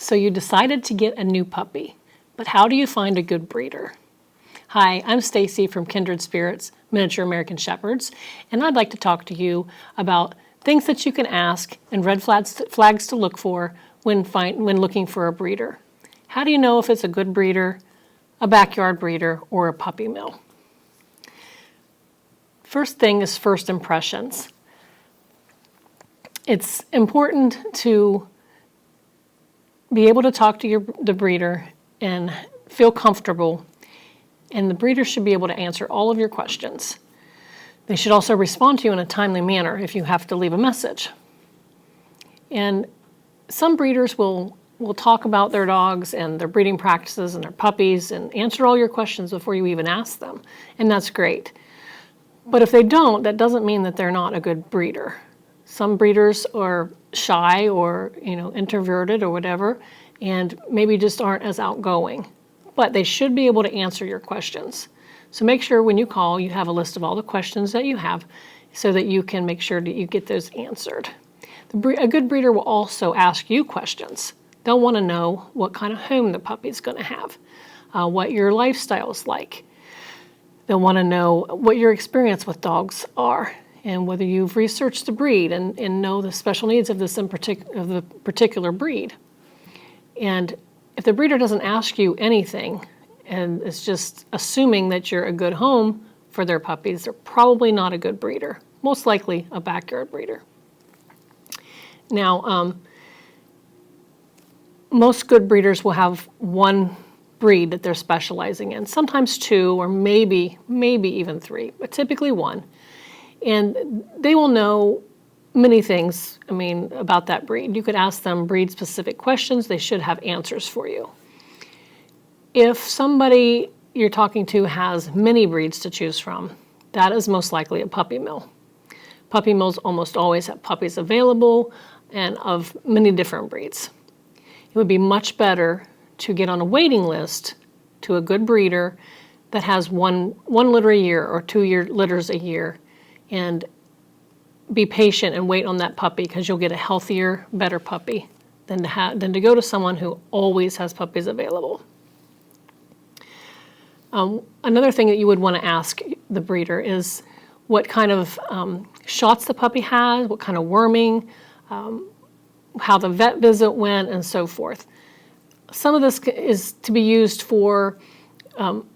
So you decided to get a new puppy, but how do you find a good breeder? Hi, I'm Stacy from Kindred Spirits, Miniature American Shepherds, and I'd like to talk to you about things that you can ask and red flags to look for when looking for a breeder. How do you know if it's a good breeder, a backyard breeder, or a puppy mill? First thing is first impressions. It's important to be able to talk to the breeder and feel comfortable, and the breeder should be able to answer all of your questions. They should also respond to you in a timely manner if you have to leave a message. And some breeders will talk about their dogs and their breeding practices and their puppies and answer all your questions before you even ask them, and that's great. But if they don't, that doesn't mean that they're not a good breeder. Some breeders are shy or introverted or whatever, and maybe just aren't as outgoing. But they should be able to answer your questions. So make sure when you call, you have a list of all the questions that you have so that you can make sure that you get those answered. A good breeder will also ask you questions. They'll want to know what kind of home the puppy's going to have, what your lifestyle is like. They'll want to know what your experience with dogs are, and whether you've researched the breed and know the special needs of the particular breed. And if the breeder doesn't ask you anything and is just assuming that you're a good home for their puppies, they're probably not a good breeder, most likely a backyard breeder. Now, most good breeders will have one breed that they're specializing in, sometimes two or maybe even three, but typically one. And they will know many things, about that breed. You could ask them breed-specific questions. They should have answers for you. If somebody you're talking to has many breeds to choose from, that is most likely a puppy mill. Puppy mills almost always have puppies available and of many different breeds. It would be much better to get on a waiting list to a good breeder that has one litter a year or 2 litters a year, and be patient and wait on that puppy, because you'll get a healthier, better puppy than to go to someone who always has puppies available. Another thing that you would want to ask the breeder is what kind of shots the puppy has, what kind of worming, how the vet visit went, and so forth. Some of this is to be used for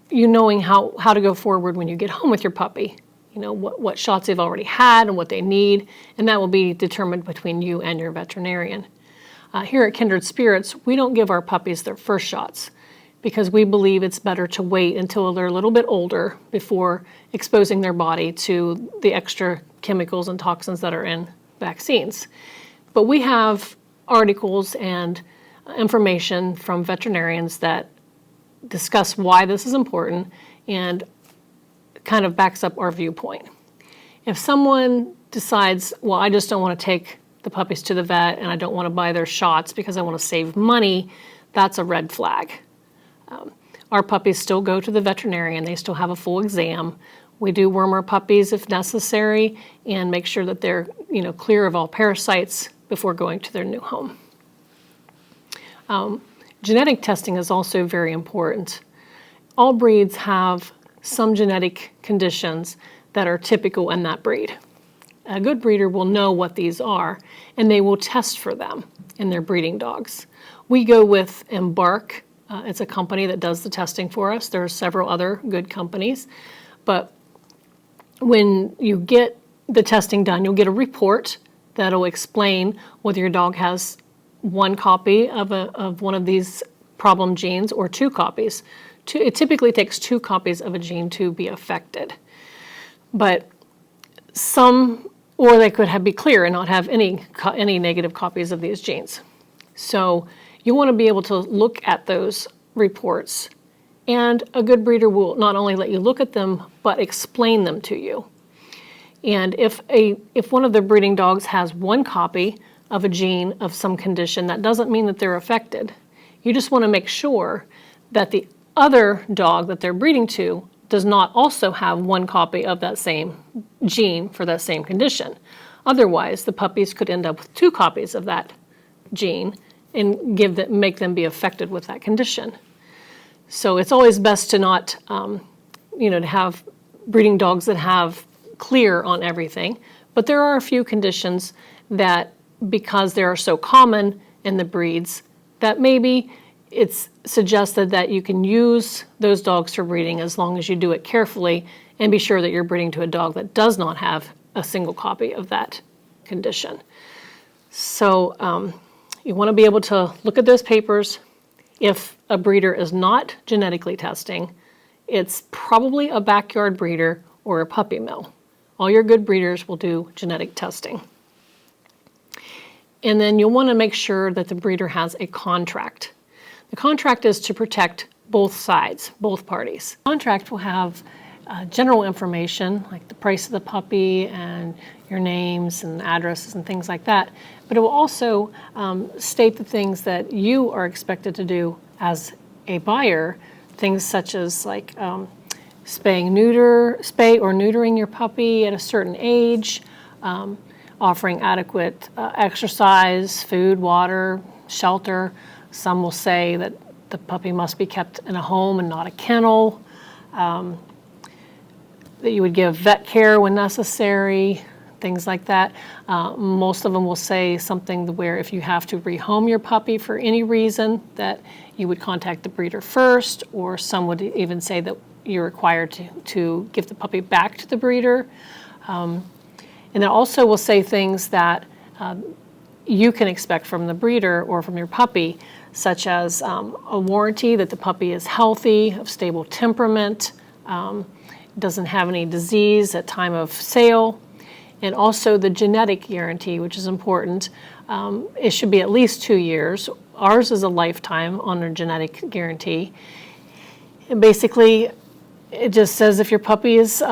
you knowing how to go forward when you get home with your puppy. What shots they've already had and what they need, and that will be determined between you and your veterinarian. Here at Kindred Spirits, we don't give our puppies their first shots because we believe it's better to wait until they're a little bit older before exposing their body to the extra chemicals and toxins that are in vaccines. But we have articles and information from veterinarians that discuss why this is important and kind of backs up our viewpoint. If someone decides, well, I just don't want to take the puppies to the vet and I don't want to buy their shots because I want to save money, that's a red flag. Our puppies still go to the veterinarian. They still have a full exam. We do worm our puppies if necessary and make sure that they're clear of all parasites before going to their new home. Genetic testing is also very important. All breeds have some genetic conditions that are typical in that breed. A good breeder will know what these are, and they will test for them in their breeding dogs. We go with Embark. It's a company that does the testing for us. There are several other good companies, but when you get the testing done, you'll get a report that'll explain whether your dog has one copy of one of these problem genes or two copies. It typically takes 2 copies of a gene to be affected. But or they could be clear and not have any negative copies of these genes. So you want to be able to look at those reports, and a good breeder will not only let you look at them, but explain them to you. And if one of the breeding dogs has one copy of a gene of some condition, that doesn't mean that they're affected. You just want to make sure that the other dog that they're breeding to does not also have one copy of that same gene for that same condition. Otherwise, the puppies could end up with 2 copies of that gene, and make them be affected with that condition. So it's always best to not, to have breeding dogs that have clear on everything. But there are a few conditions that, because they are so common in the breeds, that maybe it's suggested that you can use those dogs for breeding as long as you do it carefully and be sure that you're breeding to a dog that does not have a single copy of that condition. So you want to be able to look at those papers. If a breeder is not genetically testing, it's probably a backyard breeder or a puppy mill. All your good breeders will do genetic testing. And then you'll want to make sure that the breeder has a contract. The contract is to protect both sides, both parties. The contract will have general information like the price of the puppy and your names and addresses and things like that. But it will also state the things that you are expected to do as a buyer, things such as like spay or neutering your puppy at a certain age, offering adequate exercise, food, water, shelter. Some will say that the puppy must be kept in a home and not a kennel, that you would give vet care when necessary, things like that. Most of them will say something where if you have to rehome your puppy for any reason, that you would contact the breeder first, or some would even say that you're required to give the puppy back to the breeder. And it also will say things that you can expect from the breeder or from your puppy, such as a warranty that the puppy is healthy, of stable temperament, doesn't have any disease at time of sale, and also the genetic guarantee, which is important. It should be at least 2 years. Ours is a lifetime on our genetic guarantee. And basically, it just says if your puppy ends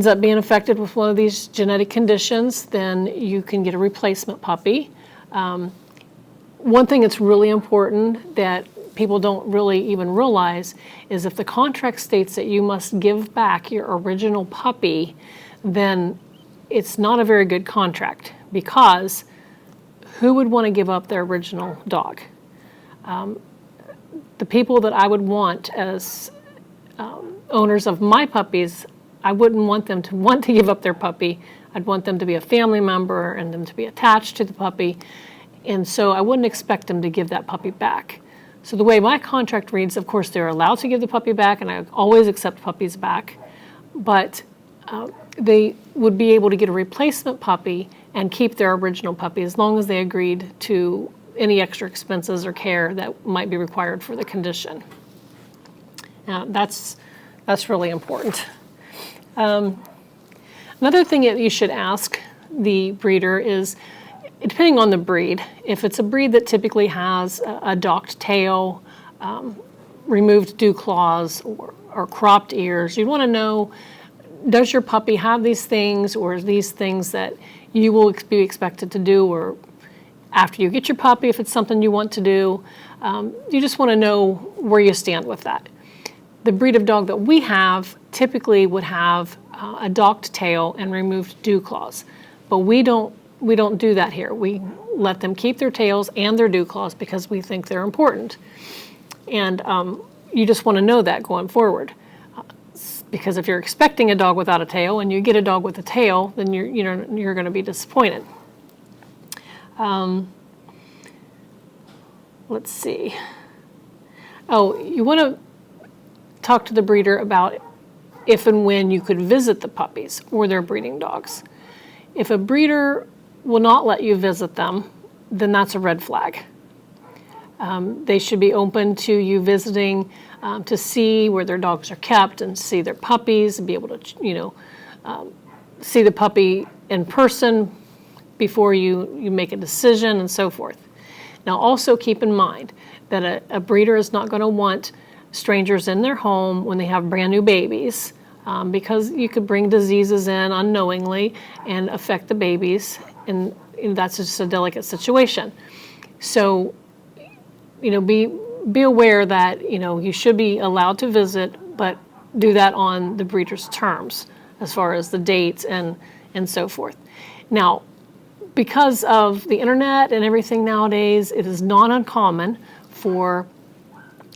up being affected with one of these genetic conditions, then you can get a replacement puppy. One thing that's really important that people don't really even realize is if the contract states that you must give back your original puppy, then it's not a very good contract, because who would want to give up their original dog? The people that I would want as owners of my puppies, I wouldn't want them to want to give up their puppy. I'd want them to be a family member and them to be attached to the puppy. And so I wouldn't expect them to give that puppy back. So the way my contract reads, of course, they're allowed to give the puppy back, and I always accept puppies back. But they would be able to get a replacement puppy and keep their original puppy as long as they agreed to any extra expenses or care that might be required for the condition. That's really important. Another thing that you should ask the breeder is, depending on the breed, if it's a breed that typically has a docked tail, removed dew claws, or cropped ears, you want to know, does your puppy have these things, or are these things that you will be expected to do, or after you get your puppy, if it's something you want to do. You just want to know where you stand with that. The breed of dog that we have typically would have a docked tail and removed dew claws, but we don't do that here. We let them keep their tails and their dew claws because we think they're important. And you just want to know that going forward. Because if you're expecting a dog without a tail and you get a dog with a tail, then you're going to be disappointed. Let's see. Oh, you want to talk to the breeder about if and when you could visit the puppies or their breeding dogs. If a breeder will not let you visit them, then that's a red flag. They should be open to you visiting to see where their dogs are kept and see their puppies and be able to, see the puppy in person before you make a decision and so forth. Now, also keep in mind that a breeder is not going to want strangers in their home when they have brand new babies, because you could bring diseases in unknowingly and affect the babies, and that's just a delicate situation. So, be aware that, you should be allowed to visit, but do that on the breeder's terms as far as the dates and so forth. Now, because of the internet and everything nowadays, it is not uncommon for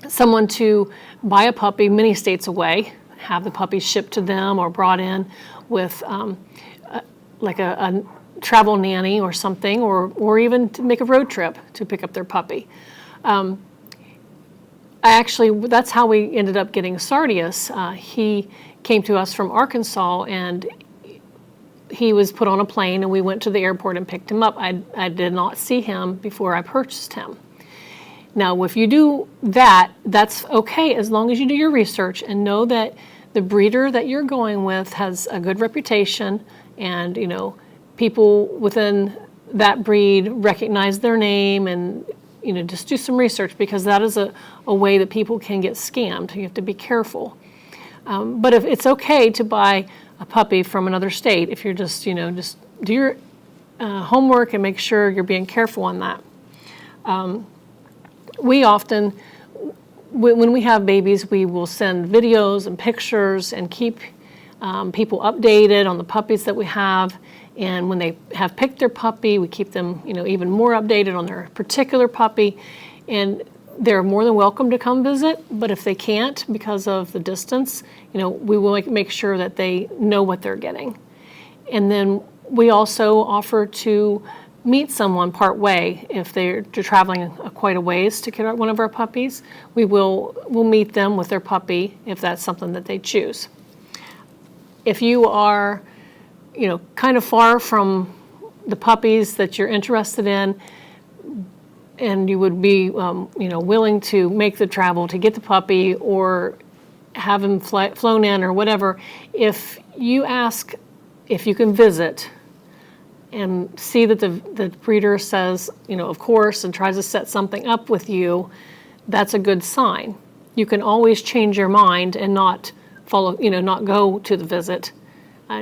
someone to buy a puppy many states away, have the puppy shipped to them or brought in with like a travel nanny or something, or even to make a road trip to pick up their puppy. That's how we ended up getting Sardius. He came to us from Arkansas, and he was put on a plane, and we went to the airport and picked him up. I did not see him before I purchased him. Now, if you do that, that's okay as long as you do your research and know that the breeder that you're going with has a good reputation, and people within that breed recognize their name, and just do some research, because that is a way that people can get scammed. You have to be careful. But if it's okay to buy a puppy from another state, if you're just do your homework and make sure you're being careful on that. We often, when we have babies, we will send videos and pictures and keep people updated on the puppies that we have. And when they have picked their puppy, we keep them, even more updated on their particular puppy. And they're more than welcome to come visit. But if they can't because of the distance, we will make sure that they know what they're getting. And then we also offer to meet someone part way if they're traveling quite a ways to get one of our puppies. We'll meet them with their puppy if that's something that they choose. If you are kind of far from the puppies that you're interested in, and you would be willing to make the travel to get the puppy or have him flown in or whatever, if you ask if you can visit and see that the breeder says, of course, and tries to set something up with you, that's a good sign. You can always change your mind and not not go to the visit.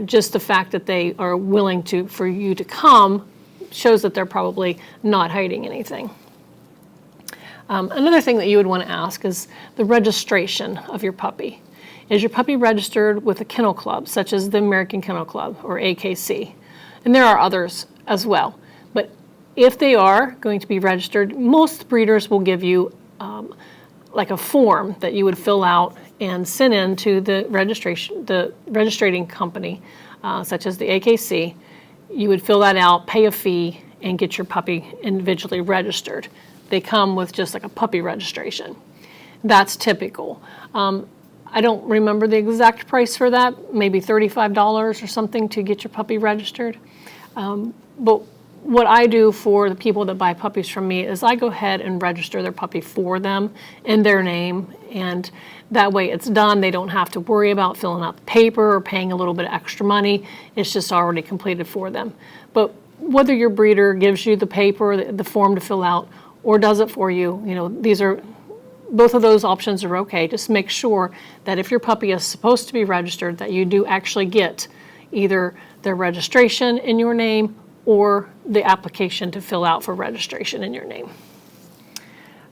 Just the fact that they are willing for you to come shows that they're probably not hiding anything. Another thing that you would want to ask is the registration of your puppy. Is your puppy registered with a kennel club, such as the American Kennel Club or AKC? And there are others as well. But if they are going to be registered, most breeders will give you like a form that you would fill out and send in to the registrating company, such as the AKC. You would fill that out, pay a fee, and get your puppy individually registered. They come with just like a puppy registration. That's typical. I don't remember the exact price for that, maybe $35 or something to get your puppy registered. But what I do for the people that buy puppies from me is I go ahead and register their puppy for them in their name, and that way it's done. They don't have to worry about filling out the paper or paying a little bit of extra money. It's just already completed for them. But whether your breeder gives you the paper, the form to fill out, or does it for you, both of those options are okay. Just make sure that if your puppy is supposed to be registered, that you do actually get either their registration in your name or the application to fill out for registration in your name.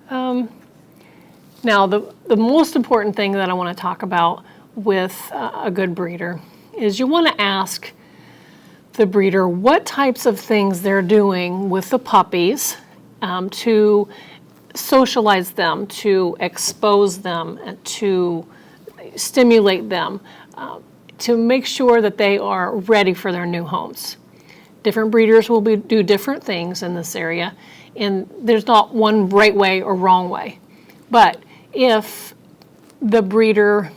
Now, the most important thing that I want to talk about with a good breeder is you want to ask the breeder what types of things they're doing with the puppies to socialize them, to expose them, and to stimulate them, to make sure that they are ready for their new homes. Different breeders will do different things in this area, and there's not one right way or wrong way. But if the breeder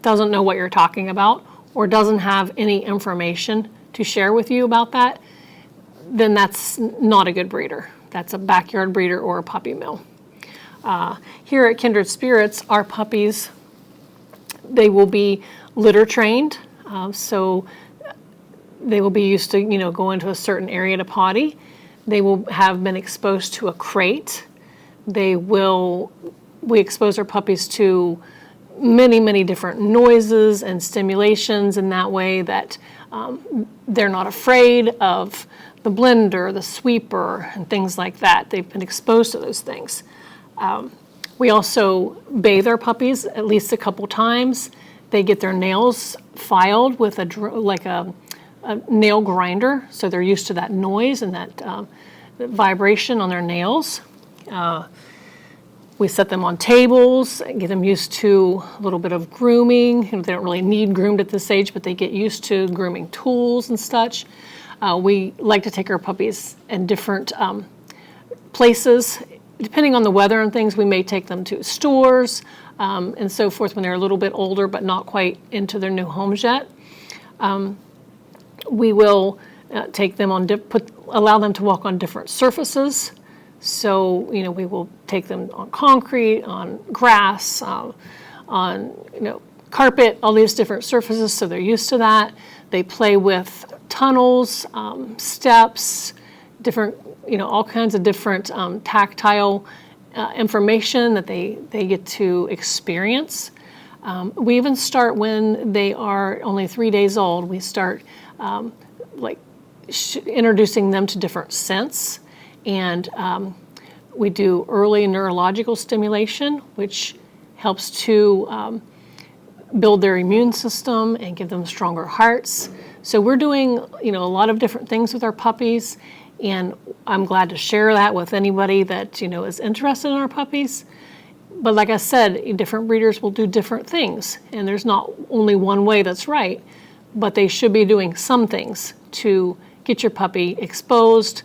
doesn't know what you're talking about or doesn't have any information to share with you about that, then that's not a good breeder. That's a backyard breeder or a puppy mill. Here at Kindred Spirits, our puppies, they will be litter trained, so they will be used to, go into a certain area to potty. They will have been exposed to a crate. We expose our puppies to many, many different noises and stimulations in that way that they're not afraid of the blender, the sweeper, and things like that. They've been exposed to those things. We also bathe our puppies at least a couple times. They get their nails filed with a a nail grinder, so they're used to that noise and that vibration on their nails. We set them on tables, get them used to a little bit of grooming. They don't really need groomed at this age, but they get used to grooming tools and such. We like to take our puppies in different places. Depending on the weather and things, we may take them to stores and so forth when they're a little bit older, but not quite into their new homes yet. We will take them on, allow them to walk on different surfaces. So, we will take them on concrete, on grass, on, carpet, all these different surfaces, so they're used to that. They play with tunnels, steps, different, all kinds of different tactile information that they get to experience. We even start when they are only 3 days old. We start introducing them to different scents. And we do early neurological stimulation, which helps to build their immune system and give them stronger hearts. So we're doing, a lot of different things with our puppies, and I'm glad to share that with anybody that, is interested in our puppies. But like I said, different breeders will do different things, and there's not only one way that's right, but they should be doing some things to get your puppy exposed,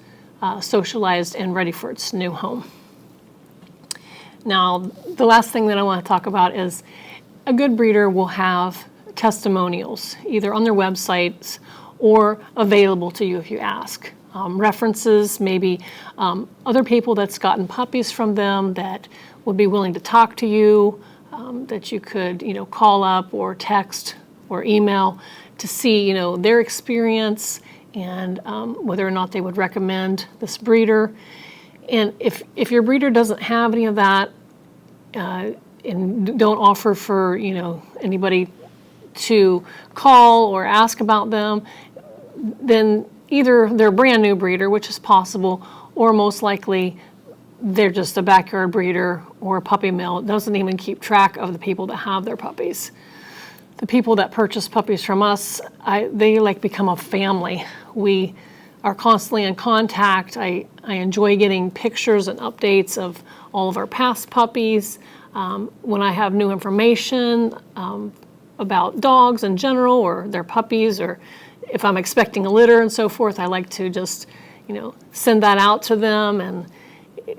socialized, and ready for its new home. Now, the last thing that I want to talk about is a good breeder will have testimonials, either on their websites or available to you if you ask. References, maybe other people that's gotten puppies from them that would be willing to talk to you, that you could, call up or text or email to see, their experience and whether or not they would recommend this breeder. And if your breeder doesn't have any of that and don't offer for, anybody to call or ask about them, then either they're a brand new breeder, which is possible, or most likely they're just a backyard breeder or a puppy mill. It doesn't even keep track of the people that have their puppies. The people that purchase puppies from us, they become a family. We are constantly in contact. I enjoy getting pictures and updates of all of our past puppies. When I have new information about dogs in general or their puppies, or if I'm expecting a litter and so forth, I like to just, send that out to them, and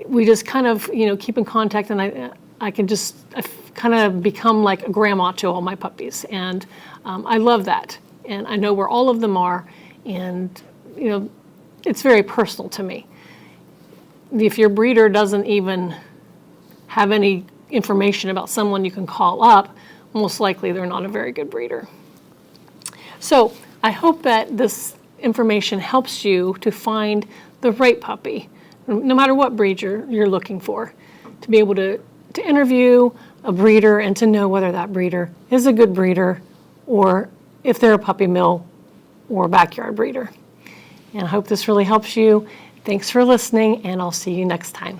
we just kind of, keep in contact, and I kind of become like a grandma to all my puppies, and I love that, and I know where all of them are, and it's very personal to me. If your breeder doesn't even have any information about someone you can call up, most likely they're not a very good breeder. So I hope that this information helps you to find the right puppy, no matter what breed you're looking for, to be able to interview a breeder and to know whether that breeder is a good breeder or if they're a puppy mill or a backyard breeder. And I hope this really helps you. Thanks for listening, and I'll see you next time.